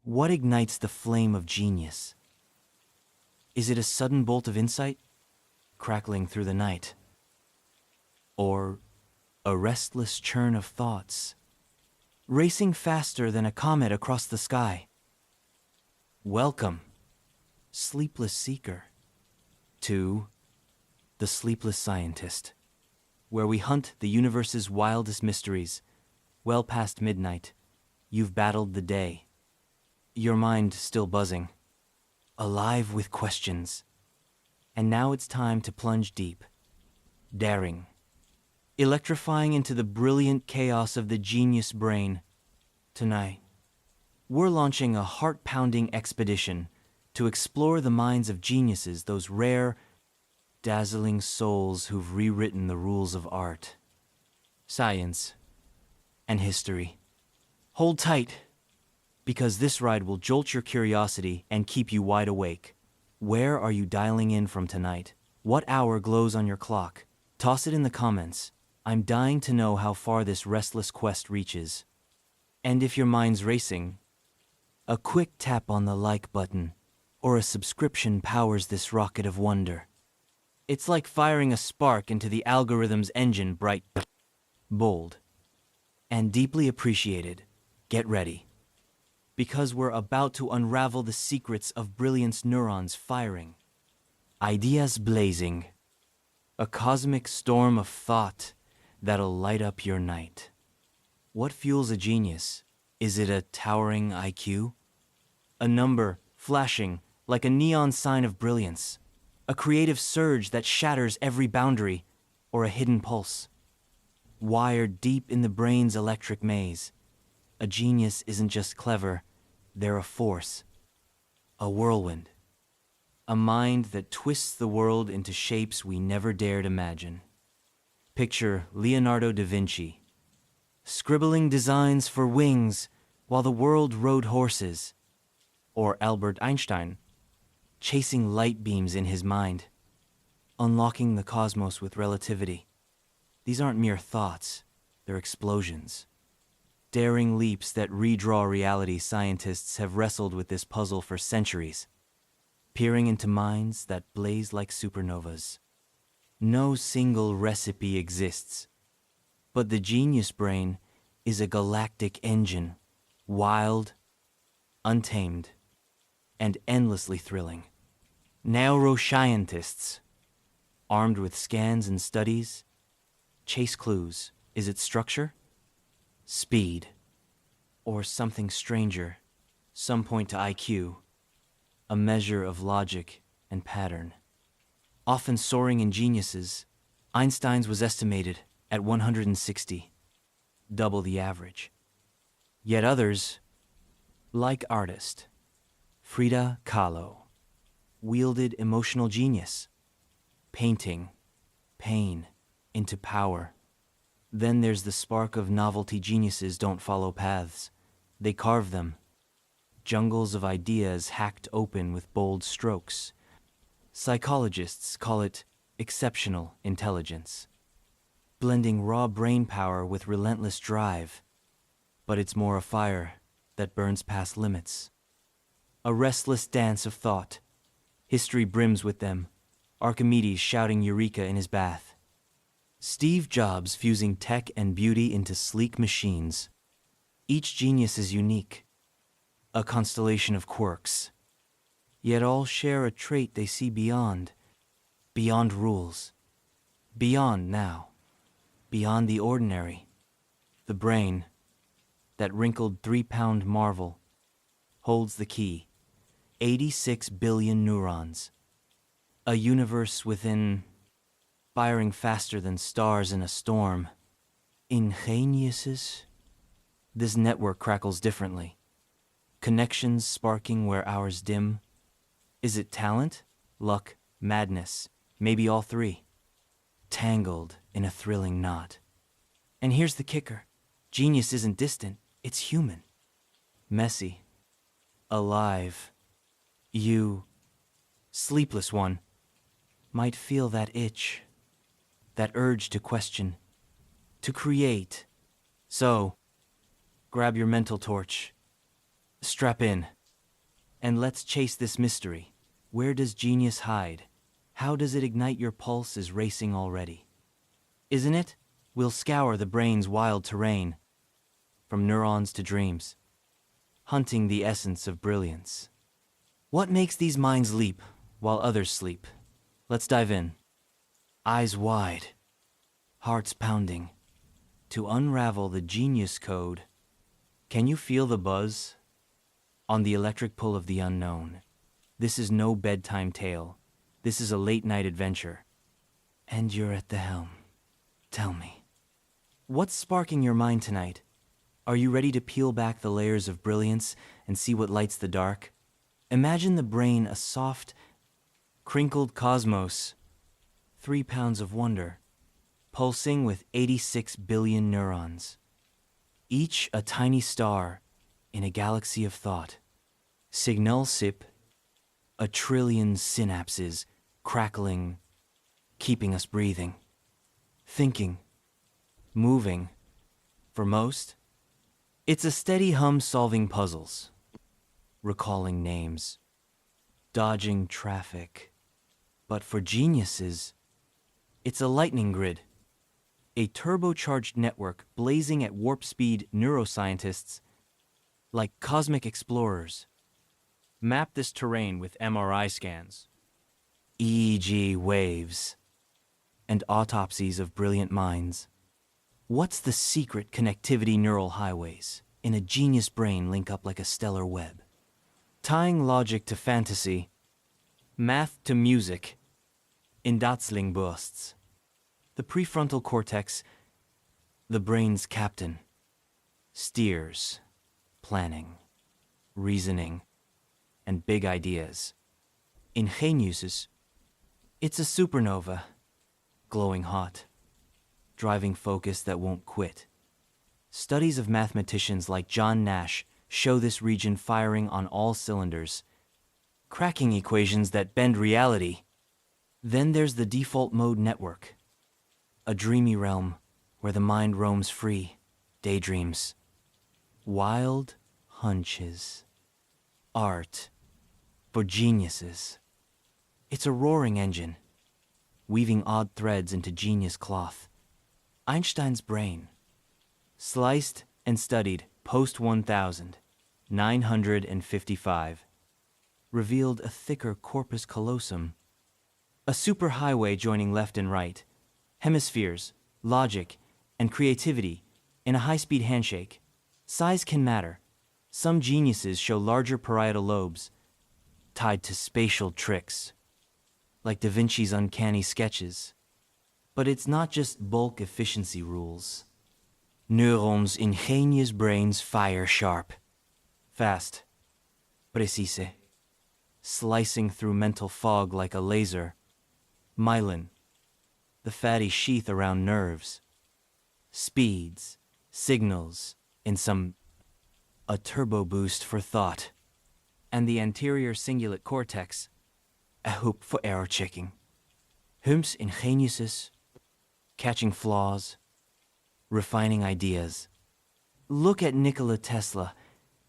What ignites the flame of genius? Is it a sudden bolt of insight, crackling through the night? Or a restless churn of thoughts, racing faster than a comet across the sky? Welcome, sleepless seeker, to the Sleepless Scientist, where we hunt the universe's wildest mysteries. Well past midnight, you've battled the day. Your mind still buzzing, alive with questions. And now it's time to plunge deep, daring, electrifying into the brilliant chaos of the genius brain. Tonight, we're launching a heart-pounding expedition to explore the minds of geniuses, those rare, dazzling souls who've rewritten the rules of art, science, and history. Hold tight, because this ride will jolt your curiosity and keep you wide awake. Where are you dialing in from tonight? What hour glows on your clock? Toss it in the comments. I'm dying to know how far this restless quest reaches. And if your mind's racing, a quick tap on the like button or a subscription powers this rocket of wonder. It's like firing a spark into the algorithm's engine, bright, bold, and deeply appreciated. Get ready, because we're about to unravel the secrets of brilliance, neurons firing, ideas blazing, a cosmic storm of thought that'll light up your night. What fuels a genius? Is it a towering IQ? A number flashing like a neon sign of brilliance? A creative surge that shatters every boundary? Or a hidden pulse, wired deep in the brain's electric maze? A genius isn't just clever, they're a force, a whirlwind, a mind that twists the world into shapes we never dared imagine. Picture Leonardo da Vinci, scribbling designs for wings while the world rode horses. Or Albert Einstein, chasing light beams in his mind, unlocking the cosmos with relativity. These aren't mere thoughts, they're explosions. Daring leaps that redraw reality. Scientists have wrestled with this puzzle for centuries, peering into minds that blaze like supernovas. No single recipe exists, but the genius brain is a galactic engine, wild, untamed, and endlessly thrilling. Neuroscientists, armed with scans and studies, chase clues. Is it structure, speed, or something stranger? Some point to IQ, a measure of logic and pattern. Often soaring in geniuses, Einstein's was estimated at 160, double the average. Yet others, like artist Frida Kahlo, wielded emotional genius, painting pain into power. Then there's the spark of novelty. Geniuses don't follow paths, they carve them. Jungles of ideas hacked open with bold strokes. Psychologists call it exceptional intelligence, blending raw brain power with relentless drive. But it's more a fire that burns past limits. A restless dance of thought. History brims with them. Archimedes shouting Eureka in his bath. Steve Jobs fusing tech and beauty into sleek machines. Each genius is unique, a constellation of quirks. Yet all share a trait they see beyond rules, beyond now, beyond the ordinary. The brain, that wrinkled 3-pound marvel, holds the key. 86 billion neurons. A universe within, firing faster than stars in a storm. Ingeniuses? This network crackles differently. Connections sparking where ours dim. Is it talent, luck, madness, maybe all three? Tangled in a thrilling knot. And here's the kicker. Genius isn't distant, it's human. Messy. Alive. You, sleepless one, might feel that itch, that urge to question, to create. So, grab your mental torch, Strap in, and let's chase this mystery. Where does genius hide? How does it ignite your pulse is racing already? Isn't it? We'll scour the brain's wild terrain, from neurons to dreams, hunting the essence of brilliance. What makes these minds leap while others sleep? Let's dive in. Eyes wide, hearts pounding, to unravel the genius code. Can you feel the buzz on the electric pull of the unknown? This is no bedtime tale. This is a late-night adventure. And you're at the helm. Tell me, what's sparking your mind tonight? Are you ready to peel back the layers of brilliance and see what lights the dark? Imagine the brain a soft, crinkled cosmos, 3 pounds of wonder, pulsing with 86 billion neurons, each a tiny star in a galaxy of thought. Signal sip, a trillion synapses crackling, keeping us breathing, thinking, moving. For most, it's a steady hum solving puzzles, recalling names, dodging traffic. But for geniuses, it's a lightning grid, a turbocharged network blazing at warp speed. Neuroscientists, like cosmic explorers, map this terrain with MRI scans, EEG waves, and autopsies of brilliant minds. What's the secret connectivity? Neural highways in a genius brain link up like a stellar web, tying logic to fantasy, math to music, in Datzling bursts. The prefrontal cortex, the brain's captain, steers, planning, reasoning, and big ideas. In geniuses, it's a supernova, glowing hot, driving focus that won't quit. Studies of mathematicians like John Nash show this region firing on all cylinders, cracking equations that bend reality. Then there's the default mode network, a dreamy realm where the mind roams free, daydreams, wild hunches, art for geniuses. It's a roaring engine, weaving odd threads into genius cloth. Einstein's brain, sliced and studied post-1955, revealed a thicker corpus callosum, a superhighway joining left and right, hemispheres, logic, and creativity in a high-speed handshake. Size can matter. Some geniuses show larger parietal lobes, tied to spatial tricks, like Da Vinci's uncanny sketches. But it's not just bulk efficiency rules. Neurons in genius brains fire sharp, fast, precise, slicing through mental fog like a laser. Myelin, the fatty sheath around nerves, speeds, signals in a turbo boost for thought. And the anterior cingulate cortex, a hoop for error checking. Humps in geniuses, catching flaws, refining ideas. Look at Nikola Tesla.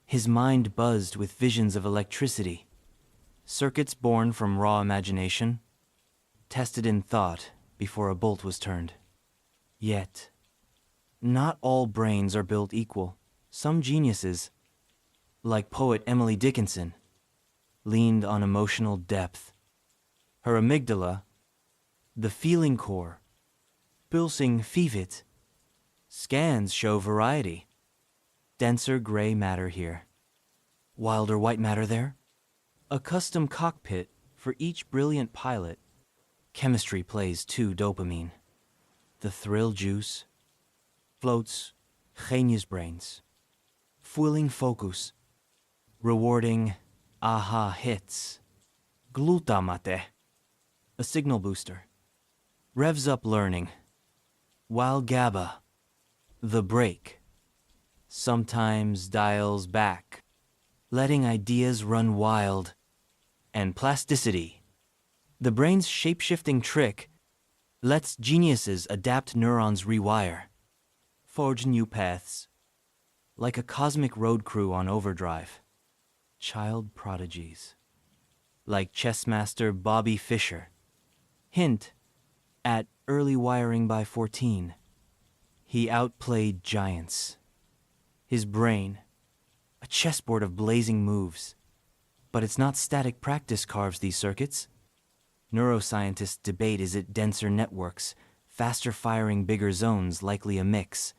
His mind buzzed with visions of electricity, circuits born from raw imagination, tested in thought before a bolt was turned. Yet, not all brains are built equal. Some geniuses, like poet Emily Dickinson, leaned on emotional depth. Her amygdala, the feeling core, pulsing fivit. Scans show variety. Denser gray matter here, wilder white matter there. A custom cockpit for each brilliant pilot. Chemistry plays too. Dopamine, the thrill juice, floats genius brains, fueling focus, rewarding aha hits. Glutamate, a signal booster, revs up learning, while GABA, the brake, sometimes dials back, letting ideas run wild. And plasticity, the brain's shape-shifting trick, lets geniuses adapt. Neurons rewire, forge new paths, like a cosmic road crew on overdrive. child prodigies, like chess master Bobby Fischer. Hint, at early wiring by 14, he outplayed giants. His brain, a chessboard of blazing moves. But it's not static practice carves these circuits. Neuroscientists debate, is it denser networks, faster firing bigger zones, likely a mix.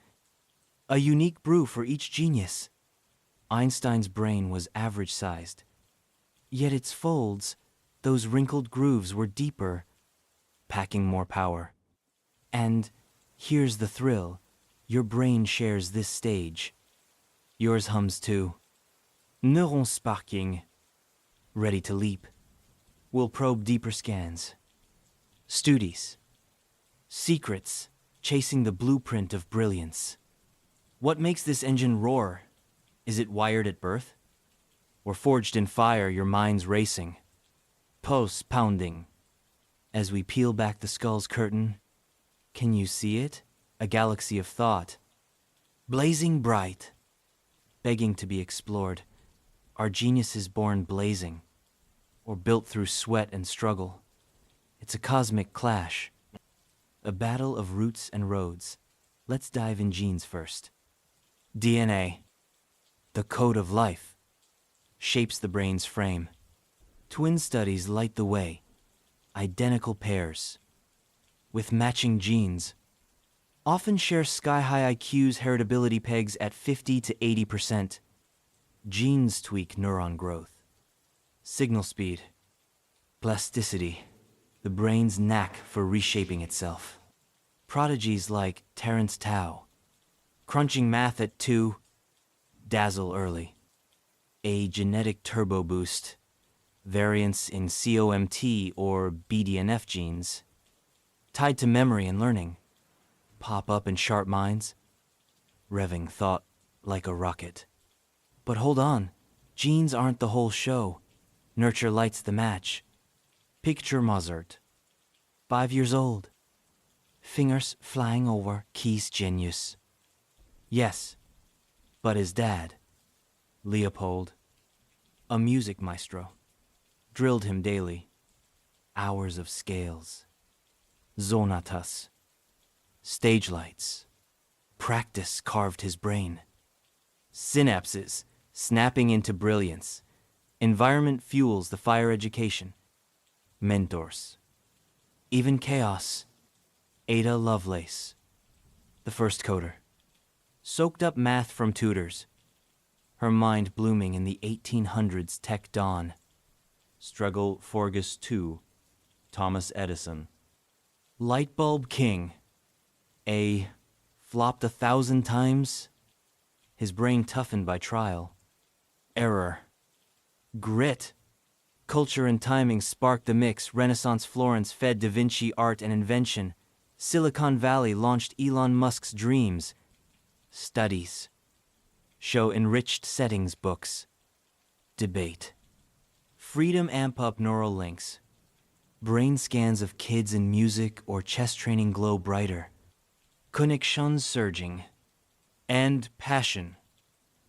A unique brew for each genius. Einstein's brain was average-sized. Yet its folds, those wrinkled grooves, were deeper, packing more power. And here's the thrill. Your brain shares this stage. Yours hums too. Neurons sparking. Ready to leap. We'll probe deeper scans. Studies. Secrets, chasing the blueprint of brilliance. What makes this engine roar? Is it wired at birth? Or forged in fire, your mind's racing? Pulse pounding. As we peel back the skull's curtain, can you see it? A galaxy of thought. Blazing bright. Begging to be explored. Are geniuses born blazing? Or built through sweat and struggle? It's a cosmic clash. A battle of roots and roads. Let's dive in genes first. DNA, the code of life, shapes the brain's frame. Twin studies light the way. Identical pairs, with matching genes, often share sky-high IQs, heritability pegs at 50 to 80%. Genes tweak neuron growth. Signal speed, plasticity, the brain's knack for reshaping itself. Prodigies like Terence Tao, crunching math at 2, dazzle early. A genetic turbo boost, variants in COMT or BDNF genes, tied to memory and learning, pop up in sharp minds, revving thought like a rocket. But hold on, genes aren't the whole show. Nurture lights the match. Picture Mozart, 5 years old, fingers flying over keys genius. Yes, but his dad, Leopold, a music maestro, drilled him daily. Hours of scales, sonatas, stage lights. Practice carved his brain. Synapses snapping into brilliance. Environment fuels the fire education. Mentors. Even chaos. Ada Lovelace, the first coder. Soaked up math from tutors. Her mind blooming in the 1800s tech dawn. Struggle Forgus II, Thomas Edison. Lightbulb king. A flopped 1,000 times. His brain toughened by trial. Error. Grit. Culture and timing sparked the mix. Renaissance Florence fed Da Vinci art and invention. Silicon Valley launched Elon Musk's dreams. Studies. Show enriched settings books. Debate. Freedom amp up neural links. Brain scans of kids in music or chess training glow brighter. Connections surging. And passion.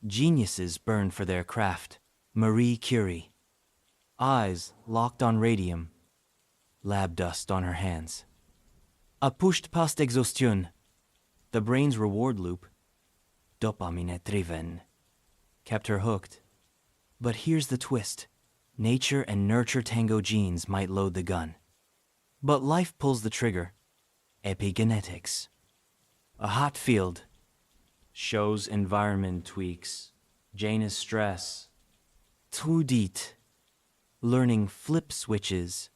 Geniuses burn for their craft. Marie Curie. Eyes locked on radium. Lab dust on her hands. A pushed past exhaustion. The brain's reward loop, dopamine driven, kept her hooked. But here's the twist. Nature and nurture tango genes might load the gun. But life pulls the trigger. Epigenetics. A hot field. Shows environment tweaks. Janus stress. Trudit. Learning flip switches.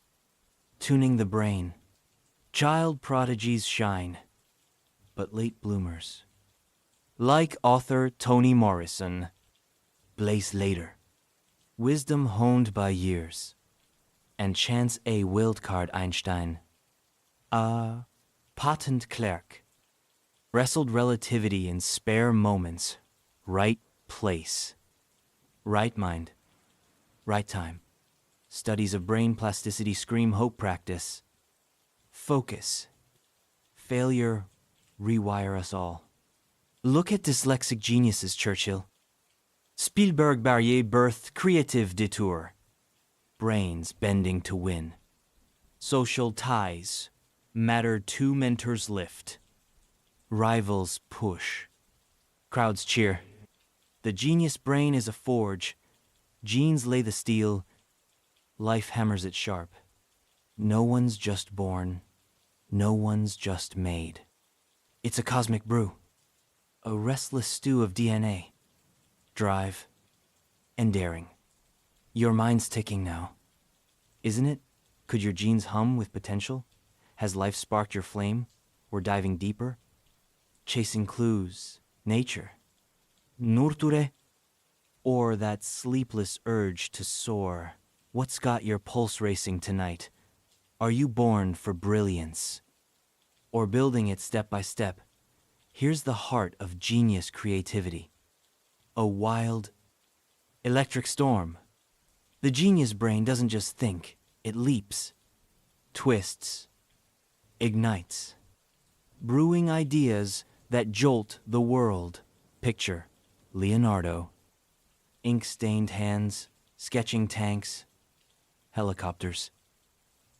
Tuning the brain. Child prodigies shine. But late bloomers, like author Toni Morrison, blaze later. Wisdom honed by years. And chance a wildcard Einstein. A patent clerk. Wrestled relativity in spare moments. Right place. Right mind. Right time. Studies of brain plasticity scream hope practice. Focus. Failure. Rewire us all. Look at dyslexic geniuses, Churchill. Spielberg barrier birthed creative detour. Brains bending to win. Social ties. Matter two mentors lift. Rivals push. Crowds cheer. The genius brain is a forge. Genes lay the steel. Life hammers it sharp. No one's just born. No one's just made. It's a cosmic brew. A restless stew of DNA. Drive. And daring. Your mind's ticking now. Isn't it? Could your genes hum with potential? Has life sparked your flame? We're diving deeper? Chasing clues. Nature. Nurture? Or that sleepless urge to soar? What's got your pulse racing tonight? Are you born for brilliance? Or building it step by step? Here's the heart of genius creativity. A wild, electric storm. The genius brain doesn't just think, it leaps, twists, ignites, brewing ideas that jolt the world. Picture Leonardo, ink-stained hands, sketching tanks, helicopters.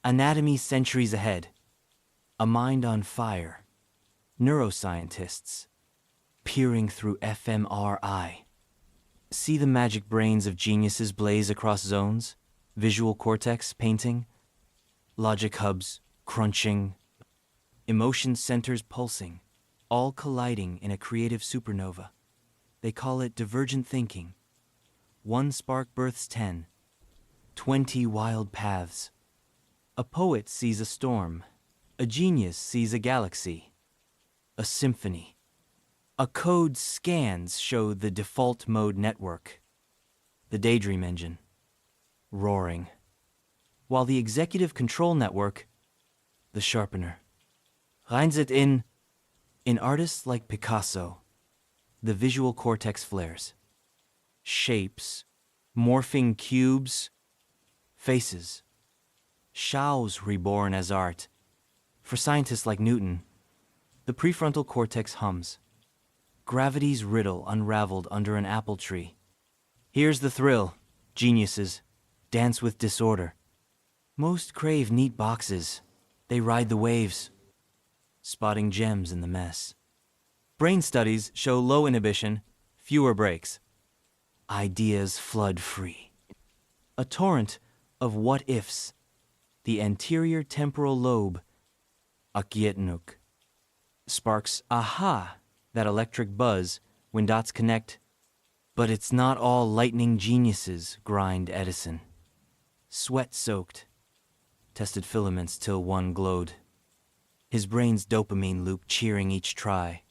Anatomy centuries ahead. A mind on fire. Neuroscientists, peering through fMRI. See the magic brains of geniuses blaze across zones, visual cortex painting, logic hubs crunching, emotion centers pulsing, all colliding in a creative supernova. They call it divergent thinking. One spark births 10, 20 wild paths. A poet sees a storm, a genius sees a galaxy, a symphony. A code's scans show the default mode network, the daydream engine, roaring, while the executive control network, the sharpener, finds it in artists like Picasso. The visual cortex flares, shapes, morphing cubes, faces, Shao's reborn as art. For scientists like Newton, the prefrontal cortex hums. Gravity's riddle unraveled under an apple tree. Here's the thrill. Geniuses dance with disorder. Most crave neat boxes. They ride the waves, spotting gems in the mess. Brain studies show low inhibition, fewer breaks. Ideas flood free. A torrent of what-ifs. The anterior temporal lobe, Akietanuk, sparks aha, that electric buzz when dots connect. But it's not all lightning geniuses, grind Edison. Sweat-soaked, tested filaments till one glowed. His brain's dopamine loop cheering each try.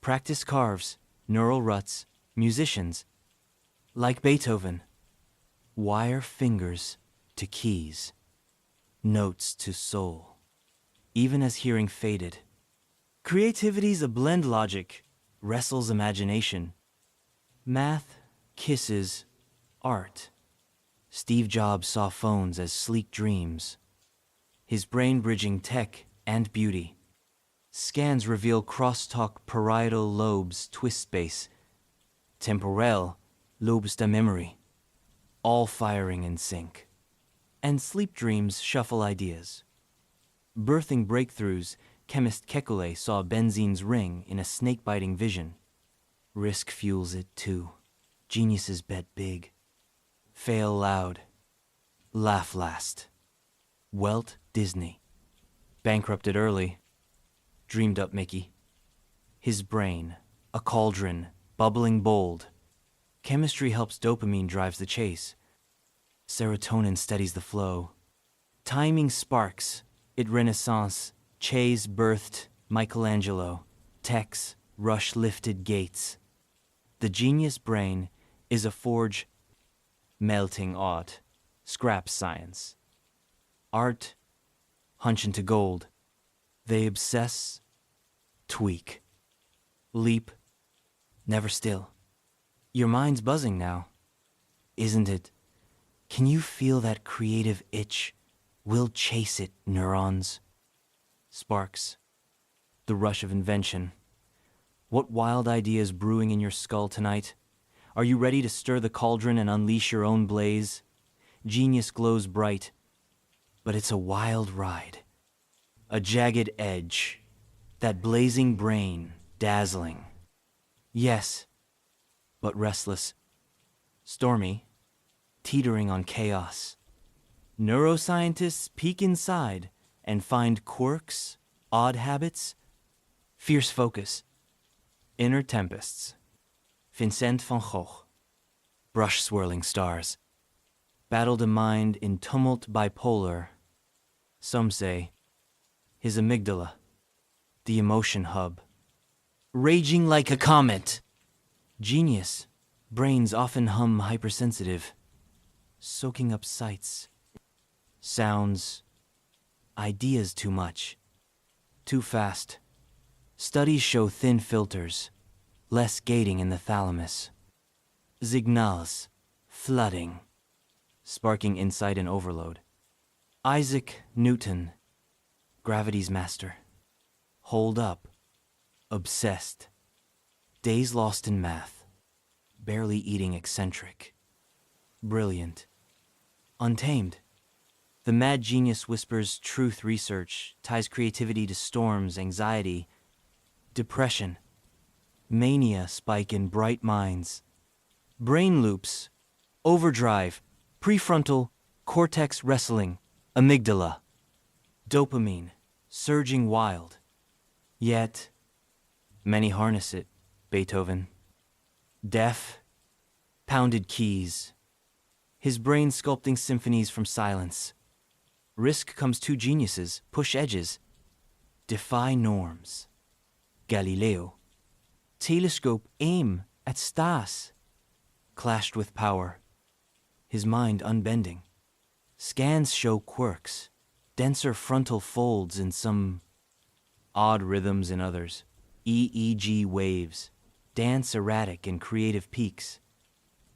Practice carves, neural ruts, musicians. Like Beethoven, wire fingers to keys, notes to soul, even as hearing faded. Creativity's a blend logic, wrestles imagination. Math kisses art. Steve Jobs saw phones as sleek dreams. His brain bridging tech and beauty. Scans reveal crosstalk parietal lobes twist space. Temporal lobes de memory. All firing in sync. And sleep dreams shuffle ideas. Birthing breakthroughs, chemist Kekulé saw benzene's ring in a snake-biting vision. Risk fuels it too. Geniuses bet big. Fail loud. Laugh last. Walt Disney. Bankrupted early. Dreamed up Mickey. His brain, a cauldron, bubbling bold. Chemistry helps dopamine drives the chase. Serotonin steadies the flow. Timing sparks. It Renaissance. Che's birthed Michelangelo. Tech's rush lifted gates. The genius brain is a forge melting art. Scrap science. Art hunch into gold. They obsess, tweak, leap, never still. Your mind's buzzing now, isn't it? Can you feel that creative itch? We'll chase it, neurons. Sparks, the rush of invention. What wild ideas brewing in your skull tonight? Are you ready to stir the cauldron and unleash your own blaze? Genius glows bright, but it's a wild ride. A jagged edge, that blazing brain, dazzling. Yes, but restless, stormy, teetering on chaos. Neuroscientists peek inside and find quirks, odd habits, fierce focus, inner tempests. Vincent van Gogh, brush-swirling stars, battled a mind in tumult bipolar. Some say his amygdala, the emotion hub, raging like a comet. Genius, brains often hum hypersensitive, soaking up sights, sounds, ideas too much, too fast. Studies show thin filters, less gating in the thalamus. Signals, flooding, sparking insight and overload. Isaac Newton, gravity's master. Hold up, obsessed. Days lost in math, barely eating eccentric. Brilliant, untamed. The mad genius whispers truth research, ties creativity to storms, anxiety, depression. Mania spike in bright minds. Brain loops, overdrive, prefrontal, cortex wrestling, amygdala. Dopamine, surging wild. Yet, many harness it. Beethoven. Deaf, pounded keys. His brain sculpting symphonies from silence. Risk comes two geniuses, push edges, defy norms. Galileo. Telescope aim at stars. Clashed with power. His mind unbending. Scans show quirks, denser frontal folds in some, odd rhythms in others. EEG waves, dance erratic in creative peaks.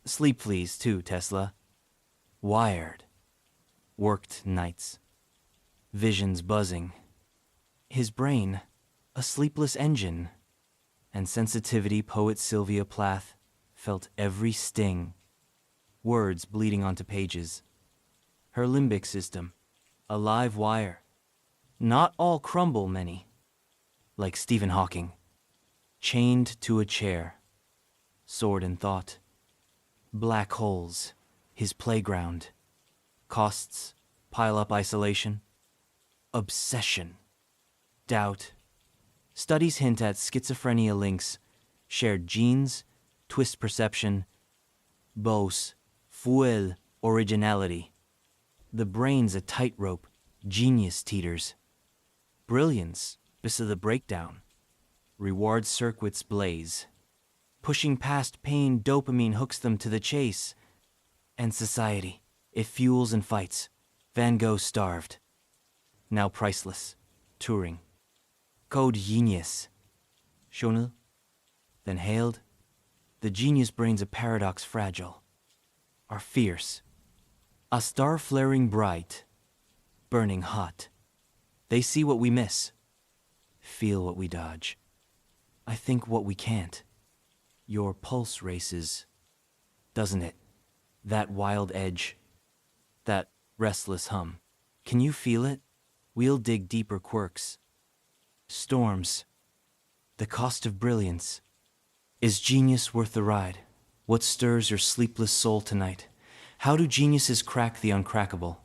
Sleep fleas too, Tesla. Wired. Worked nights. Visions buzzing. His brain, a sleepless engine. And sensitivity poet Sylvia Plath felt every sting. Words bleeding onto pages. Her limbic system, a live wire. Not all crumble, many. Like Stephen Hawking. Chained to a chair. Sword in thought. Black holes, his playground. Costs, pile up isolation. Obsession. Doubt. Studies hint at schizophrenia links, shared genes, twist perception, bos, fuel, originality. The brain's a tightrope, genius teeters. Brilliance, beside the breakdown. Reward circuits blaze. Pushing past pain, dopamine hooks them to the chase. And society, it fuels and fights. Van Gogh starved. Now priceless. Turing. Code genius. Schonel. Then hailed. The genius brain's a paradox fragile. Are fierce. A star flaring bright. Burning hot. They see what we miss. Feel what we dodge. I think what we can't. Your pulse races. Doesn't it? That wild edge. That restless hum. Can you feel it? We'll dig deeper quirks. Storms. The cost of brilliance. Is genius worth the ride? What stirs your sleepless soul tonight? How do geniuses crack the uncrackable?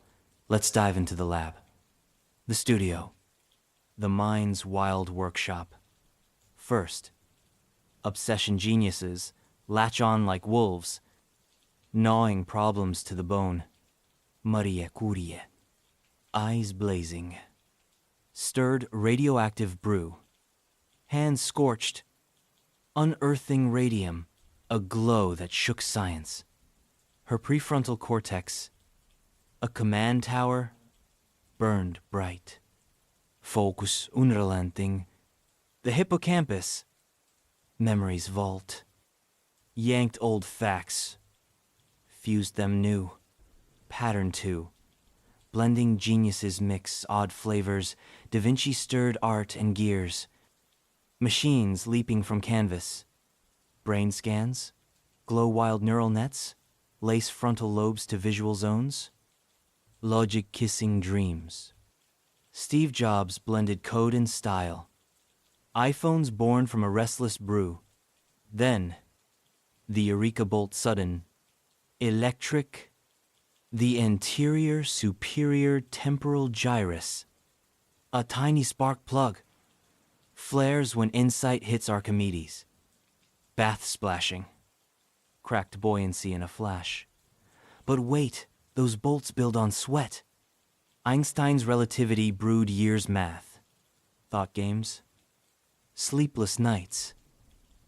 Let's dive into the lab. The studio. The mind's wild workshop. First, obsession geniuses latch on like wolves, gnawing problems to the bone. Maria Curie. Eyes blazing. Stirred radioactive brew. Hands scorched. Unearthing radium, a glow that shook science. Her prefrontal cortex, a command tower, burned bright. Focus unrelenting. The hippocampus, memory's vault. Yanked old facts, fused them new. Pattern too. Blending geniuses mix odd flavors. Da Vinci stirred art and gears. Machines leaping from canvas. Brain scans, Glow wild neural nets? Lace frontal lobes to visual zones? Logic kissing dreams. Steve Jobs blended code and style. iPhones born from a restless brew. Then, the Eureka bolt sudden. Electric. The anterior superior temporal gyrus. A tiny spark plug. Flares when insight hits Archimedes. Bath splashing. Cracked buoyancy in a flash. But wait, those bolts build on sweat. Einstein's relativity brewed years math. Thought games. Sleepless nights.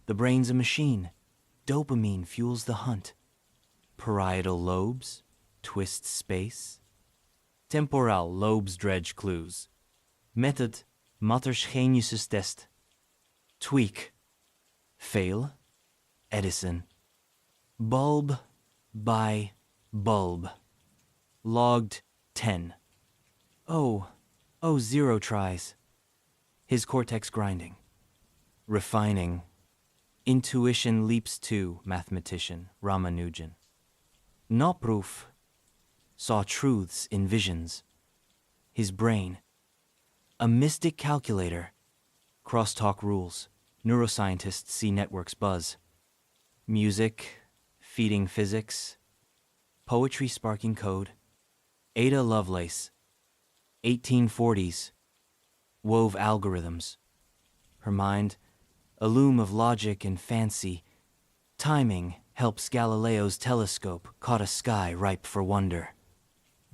The brain's a machine. Dopamine fuels the hunt. Parietal lobes twist space. Temporal lobes dredge clues. Method matters geniuses test. Tweak. Fail. Edison. Bulb by bulb. Logged 10. Oh, 0 tries. His cortex grinding. Refining. Intuition leaps to mathematician Ramanujan. Not proof. Saw truths in visions. His brain. A mystic calculator. Crosstalk rules. Neuroscientists see networks buzz. Music, feeding physics. Poetry sparking code. Ada Lovelace. 1840s. Wove algorithms. Her mind, a loom of logic and fancy. Timing helps Galileo's telescope caught a sky ripe for wonder.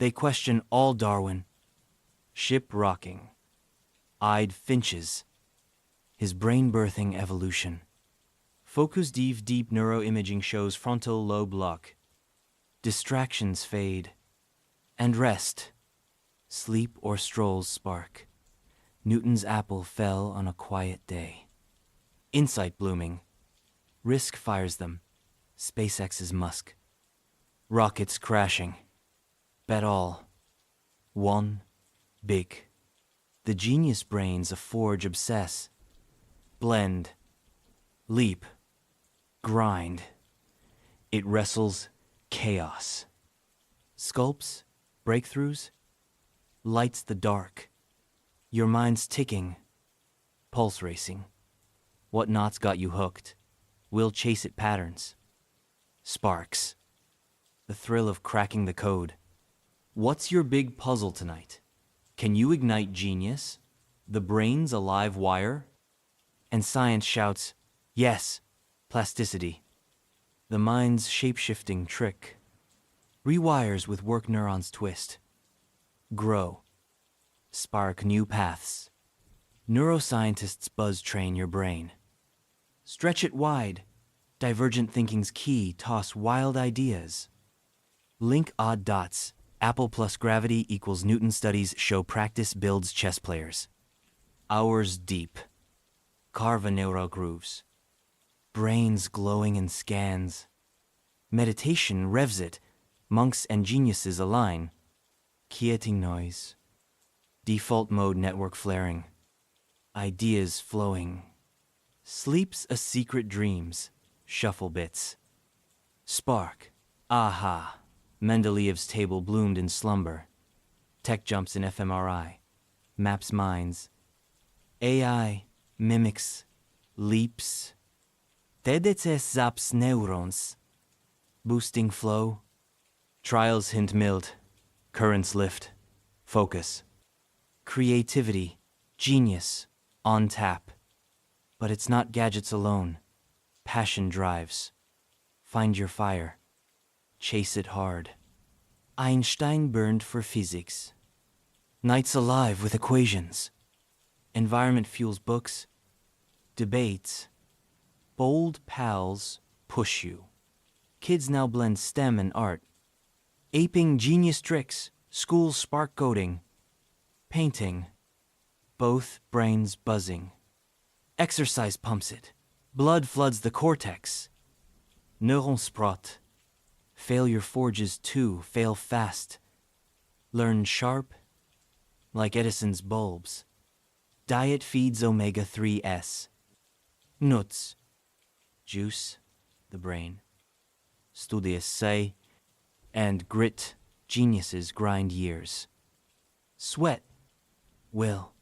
They question all Darwin. Ship rocking. Eyed finches. His brain birthing evolution. Focus deep neuroimaging shows frontal lobe lock. Distractions fade. And rest. Sleep or strolls spark. Newton's apple fell on a quiet day. Insight blooming. Risk fires them. SpaceX's Musk. Rockets crashing. Bet all. One. Big. The genius brains a forge obsess. Blend. Leap. Grind. It wrestles chaos. Sculpts. Breakthroughs. Lights the dark. Your mind's ticking. Pulse racing. What knots got you hooked? We'll chase it patterns. Sparks. The thrill of cracking the code. What's your big puzzle tonight? Can you ignite genius? The brain's a live wire? And science shouts, yes, plasticity. The mind's shape-shifting trick. Rewires with work neurons twist. Grow. Spark new paths. Neuroscientists buzz train your brain. Stretch it wide. Divergent thinking's key toss wild ideas. Link odd dots. Apple plus gravity equals Newton studies show practice builds chess players. Hours deep. Carve a neural grooves. Brains glowing in scans. Meditation revs it. Monks and geniuses align. Quieting noise. Default mode network flaring. Ideas flowing. Sleep's a secret dreams. Shuffle bits. Spark. Aha. Mendeleev's table bloomed in slumber. Tech jumps in fMRI. Maps minds. AI mimics. Leaps. TDC zaps neurons. Boosting flow. Trials hint mild. Currents lift. Focus. Creativity. Genius. On tap. But it's not gadgets alone. Passion drives. Find your fire. Chase it hard. Einstein burned for physics. Nights alive with equations. Environment fuels books. Debates. Bold pals push you. Kids now blend STEM and art. Aping genius tricks. Schools spark coding. Painting. Both brains buzzing. Exercise pumps it. Blood floods the cortex. Neurons sprout. Failure forges too, fail fast. Learn sharp, like Edison's bulbs. Diet feeds omega-3s. Nuts. Juice, the brain. studies say, and grit, geniuses grind years. Sweat, will.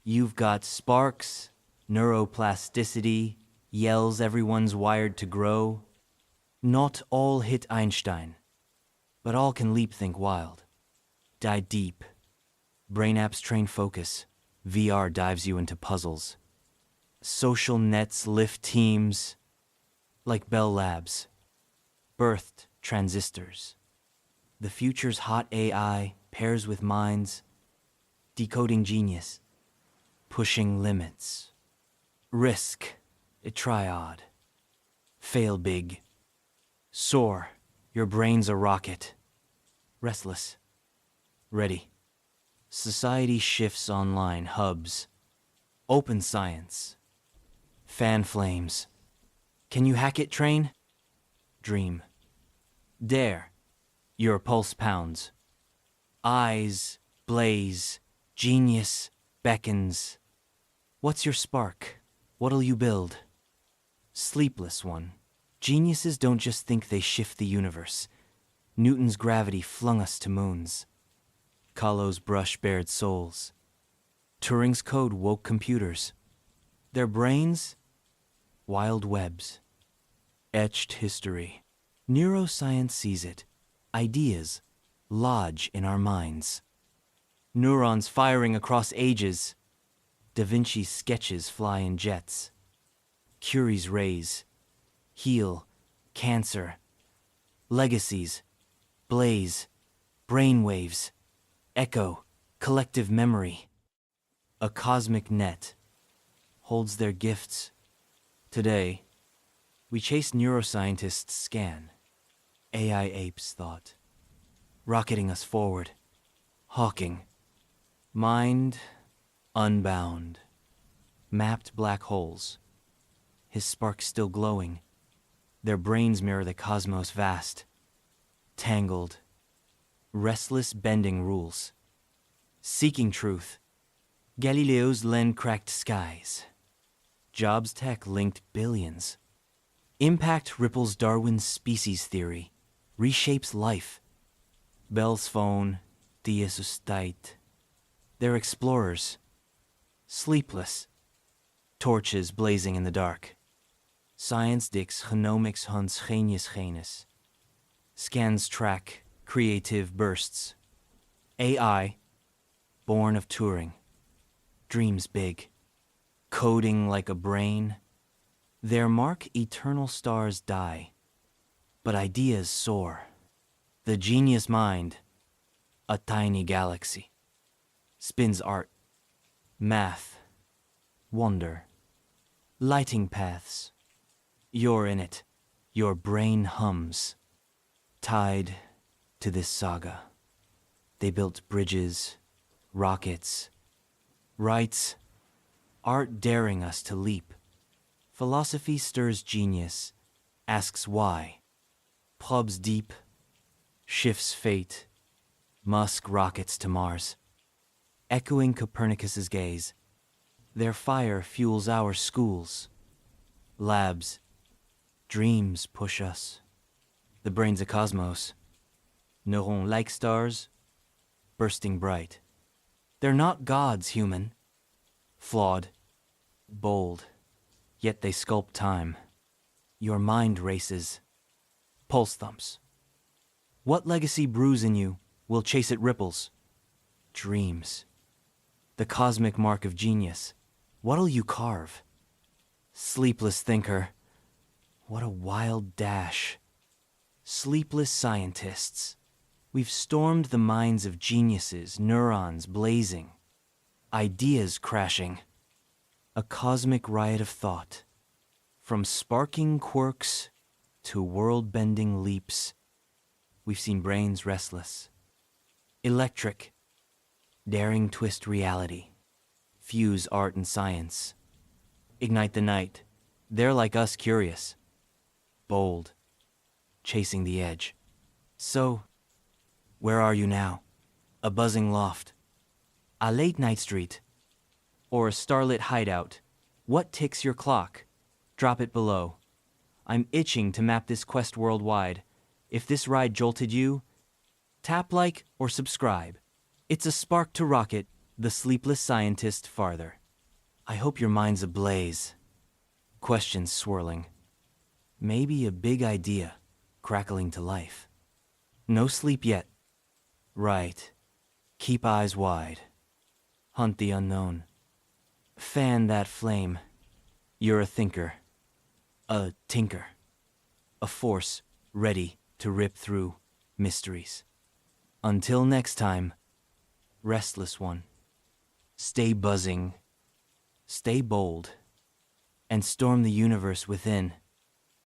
You've got sparks, neuroplasticity, yells everyone's wired to grow. Not all hit Einstein, but all can leap think wild. Dive deep. Brain apps train focus. VR dives you into puzzles. Social nets lift teams like Bell Labs. Birthed transistors. The future's hot AI pairs with minds, decoding genius, pushing limits. Risk, a triad. Fail big. Soar, your brain's a rocket. Restless. Ready. Society shifts online hubs. Open science. Fan flames. Can you hack it, train? Dream. Dare. Your pulse pounds. Eyes blaze. Genius beckons. What's your spark? What'll you build? Sleepless one. Geniuses don't just think they shift the universe. Newton's gravity flung us to moons. Kahlo's brush bared souls. Turing's code woke computers. Their brains, wild webs. Etched history. Neuroscience sees it. Ideas lodge in our minds. Neurons firing across ages. Da Vinci's sketches fly in jets. Curie's rays heal cancer. Legacies blaze brainwaves. Echo collective memory. A cosmic net holds their gifts. Today, we chase neuroscientists' scan. AI apes thought, rocketing us forward. Hawking. Mind unbound. Mapped black holes. His spark still glowing. Their brains mirror the cosmos vast. Tangled. Restless bending rules. Seeking truth. Galileo's lens cracked skies. Jobs tech linked billions. Impact ripples Darwin's species theory. Reshapes life. Bell's phone, Dies Ustait. They're explorers. Sleepless. Torches blazing in the dark. Science dicks genomics hunts genius genus. Scans track creative bursts. AI, born of Turing. Dreams big. Coding like a brain. Their mark eternal stars die. But ideas soar. The genius mind, a tiny galaxy. Spins art, math, wonder. Lighting paths. You're in it. Your brain hums. Tied to this saga. They built bridges, rockets, rights, art daring us to leap. Philosophy stirs genius, asks why. Probes deep, shifts fate. Musk rockets to Mars. Echoing Copernicus's gaze. Their fire fuels our schools. Labs, dreams push us. The brain's a cosmos. Neurons like stars, bursting bright. They're not gods, human. Flawed, bold, yet they sculpt time. Your mind races. Pulse thumps. What legacy brews in you will chase it ripples? Dreams. The cosmic mark of genius. What'll you carve? Sleepless thinker. What a wild dash. Sleepless scientists. We've stormed the minds of geniuses, neurons blazing. Ideas crashing. A cosmic riot of thought. From sparking quirks to world-bending leaps, we've seen brains restless. Electric, daring twist reality. Fuse art and science. Ignite the night. They're like us, curious. Bold, chasing the edge. So, where are you now? A buzzing loft. A late-night street. Or a starlit hideout. What ticks your clock? Drop it below. I'm itching to map this quest worldwide. If this ride jolted you, tap like or subscribe. It's a spark to rocket the Sleepless Scientist farther. I hope your mind's ablaze. Questions swirling. Maybe a big idea crackling to life. No sleep yet. Right. Keep eyes wide. Hunt the unknown. Fan that flame. You're a thinker. A tinker. A force ready to rip through mysteries. Until next time, restless one, stay buzzing, stay bold, and storm the universe within.